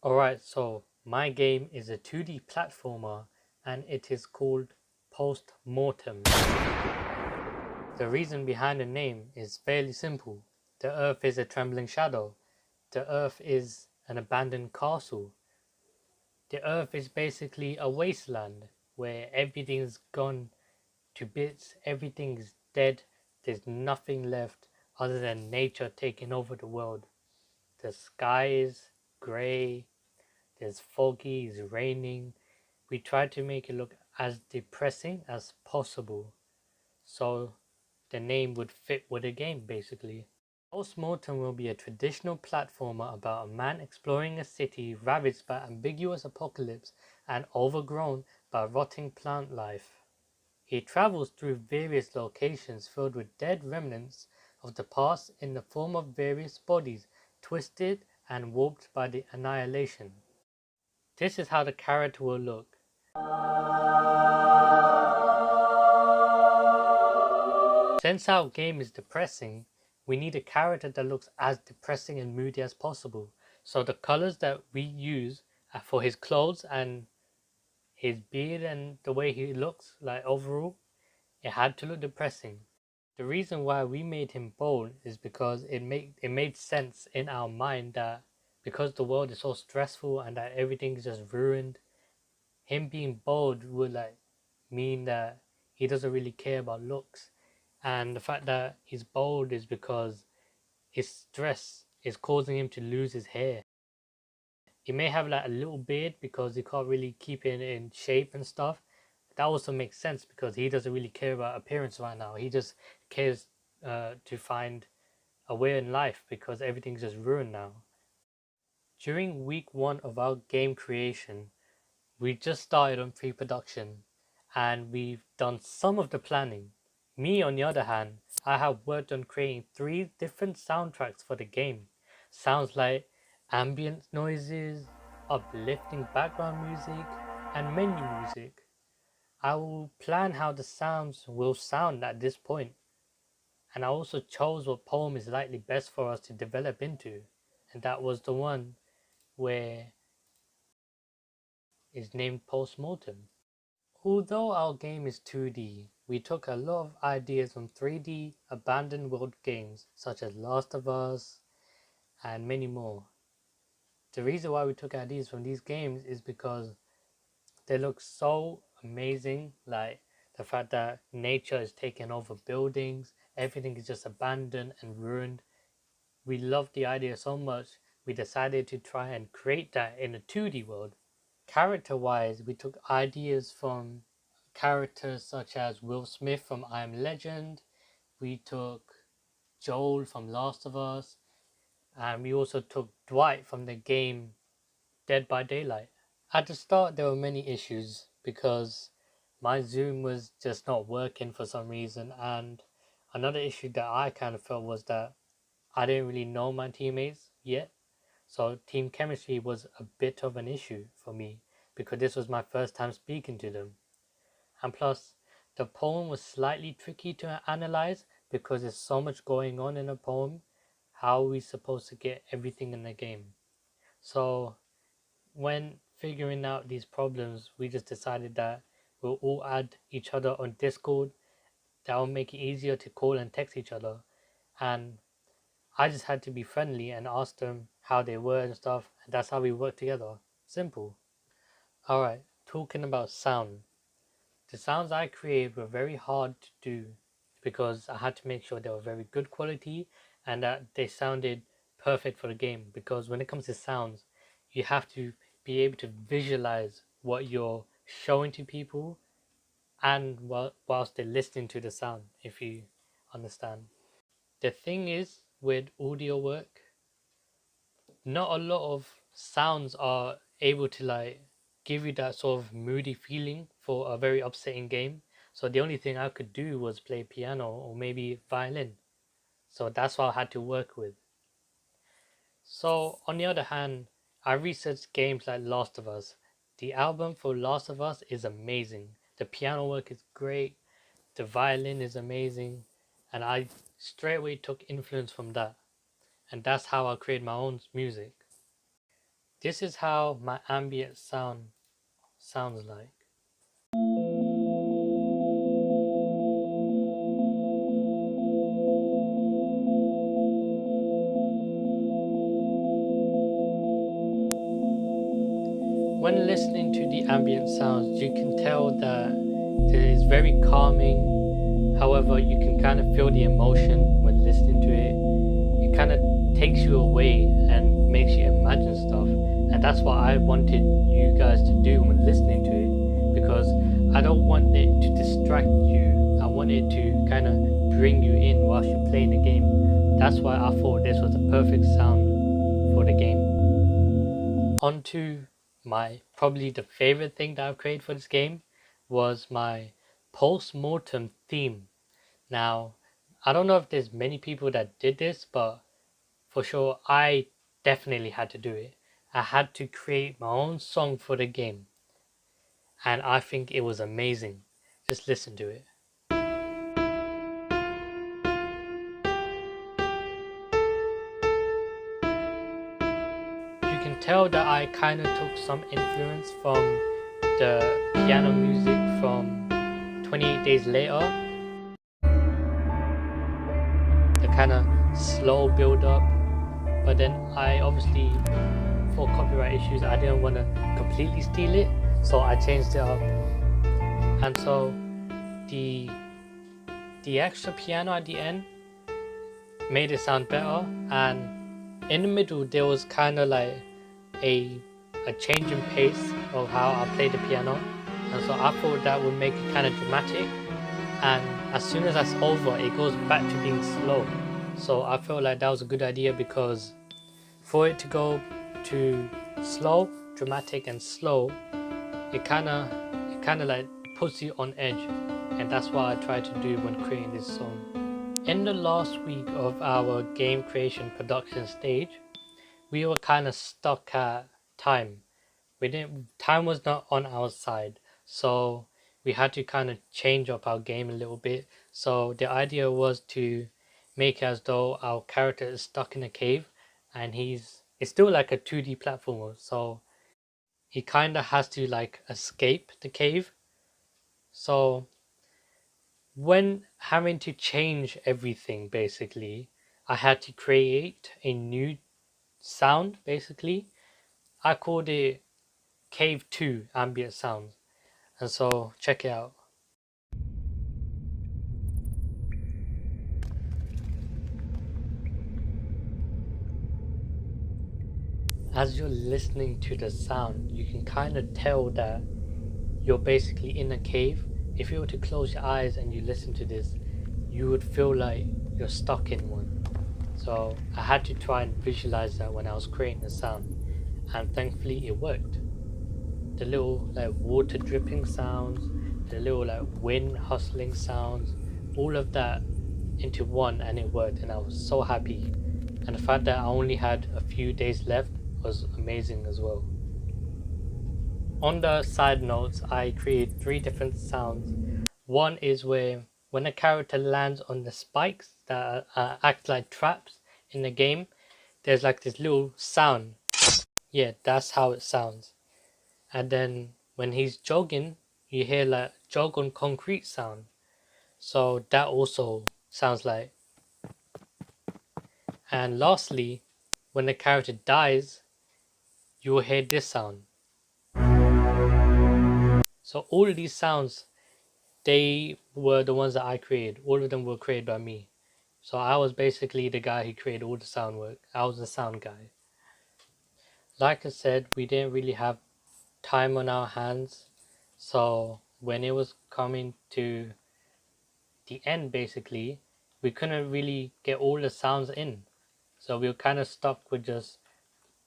Alright, so my game is a 2D platformer and it is called Post Mortem. The reason behind the name is fairly simple. The Earth is a trembling shadow. The Earth is an abandoned castle. The Earth is basically a wasteland where everything's gone to bits, everything is dead, there's nothing left other than nature taking over the world. The sky is grey, there's foggy, it's raining. We tried to make it look as depressing as possible, so the name would fit with the game basically. Postmortem will be a traditional platformer about a man exploring a city ravaged by ambiguous apocalypse and overgrown by rotting plant life. He travels through various locations filled with dead remnants of the past in the form of various bodies, twisted and warped by the annihilation. This is how the character will look. Since our game is depressing, we need a character that looks as depressing and moody as possible. So the colors that we use for his clothes and his beard and the way he looks, like overall, it had to look depressing. The reason why we made him bold is because it made sense in our mind that because the world is so stressful and that everything is just ruined, him being bold would mean that he doesn't really care about looks. And the fact that he's bold is because his stress is causing him to lose his hair. He may have a little beard because he can't really keep it in shape and stuff. That also makes sense because he doesn't really care about appearance right now. He just cares to find a way in life because everything's just ruined now. During week 1 of our game creation, we just started on pre-production and we've done some of the planning. Me, on the other hand, I have worked on creating 3 different soundtracks for the game. Sounds like ambient noises, uplifting background music, and menu music. I will plan how the sounds will sound at this point, and I also chose what poem is likely best for us to develop into, and that was the one where is named Postmortem. Although our game is 2D, we took a lot of ideas from 3D abandoned world games such as Last of Us and many more. The reason why we took ideas from these games is because they look so amazing, like the fact that nature is taking over buildings, everything is just abandoned and ruined. We loved the idea so much, we decided to try and create that in a 2D world. Character-wise, we took ideas from characters such as Will Smith from I Am Legend, we took Joel from Last of Us, and we also took Dwight from the game Dead by Daylight. At the start there were many issues because my Zoom was just not working for some reason, and another issue that I kind of felt was that I didn't really know my teammates yet. So team chemistry was a bit of an issue for me because this was my first time speaking to them. And plus, the poem was slightly tricky to analyze because there's so much going on in a poem. How are we supposed to get everything in the game? So when figuring out these problems, we just decided that we'll all add each other on Discord. That will make it easier to call and text each other. And I just had to be friendly and ask them how they were and stuff, and that's how we worked together. Simple. Alright, talking about sound. The sounds I created were very hard to do because I had to make sure they were very good quality and that they sounded perfect for the game, because when it comes to sounds, you have to be able to visualize what you're showing to people and whilst they're listening to the sound, if you understand. The thing is, with audio work, not a lot of sounds are able to give you that sort of moody feeling for a very upsetting game. So the only thing I could do was play piano or maybe violin. So that's what I had to work with. So on the other hand, I researched games like Last of Us. The album for Last of Us is amazing. The piano work is great. The violin is amazing. And I straight away took influence from that. And that's how I created my own music. This is how my ambient sound sounds like. When listening to the ambient sounds, you can tell that it is very calming. However, you can kind of feel the emotion when listening to it. It kind of takes you away and makes you imagine stuff. And that's what I wanted you guys to do when listening to it, because I don't want it to distract you. I want it to kind of bring you in whilst you're playing the game. That's why I thought this was the perfect sound for the game. On to my probably the favorite thing that I've created for this game was my post-mortem theme. Now, I don't know if there's many people that did this, but for sure I definitely had to do it. I had to create my own song for the game, and I think it was amazing. Just listen to it. You can tell that I kind of took some influence from the piano music from 28 Days Later. The kind of slow build up, but then I obviously, for copyright issues, I didn't want to completely steal it, so I changed it up. And so the extra piano at the end made it sound better, and in the middle there was kind of like a change in pace of how I played the piano, and so I thought that would make it kind of dramatic, and as soon as that's over it goes back to being slow. So I felt like that was a good idea, because for it to go to slow, dramatic and slow, it kind of like puts you on edge, and that's what I tried to do when creating this song. In the last week of our game creation production stage, we were kind of stuck at time. Time was not on our side, so we had to kind of change up our game a little bit. So the idea was to make as though our character is stuck in a cave, and it's still like a 2D platformer, so he kind of has to like escape the cave. So when having to change everything, basically I had to create a new sound. Basically I called it Cave 2 ambient sounds, and so check it out. As you're listening to the sound, you can kind of tell that you're basically in a cave. If you were to close your eyes and you listen to this, you would feel like you're stuck in one. So I had to try and visualize that when I was creating the sound, and thankfully it worked. The little like water dripping sounds, the little like wind hustling sounds, all of that into one, and it worked, and I was so happy. And the fact that I only had a few days left was amazing as well. On the side notes, I created 3 different sounds. One is where when a character lands on the spikes that act like traps in the game, there's like this little sound. Yeah, that's how it sounds. And then when he's jogging, you hear like jog on concrete sound. So that also sounds like. And lastly, when the character dies, you will hear this sound. So all of these sounds, they were the ones that I created. All of them were created by me. So I was basically the guy who created all the sound work. I was the sound guy. Like I said, we didn't really have time on our hands. So when it was coming to the end, basically, we couldn't really get all the sounds in. So we were kind of stuck with just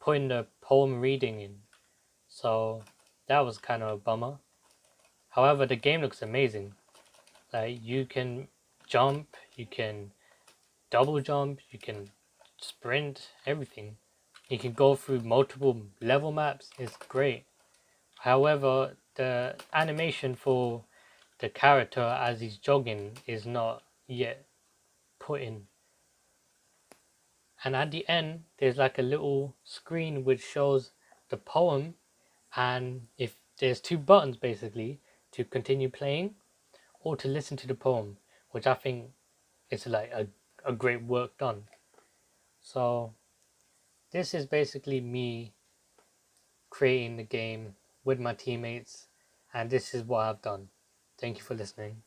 putting the poem reading in. So that was kind of a bummer. However, the game looks amazing. Like you can jump, you can double jump, you can sprint, everything. You can go through multiple level maps. It's great. However, the animation for the character as he's jogging is not yet put in. And at the end, there's like a little screen which shows the poem, and if there's two buttons basically to continue playing or to listen to the poem, which I think is like a great work done. So this is basically me creating the game with my teammates, and this is what I've done. Thank you for listening.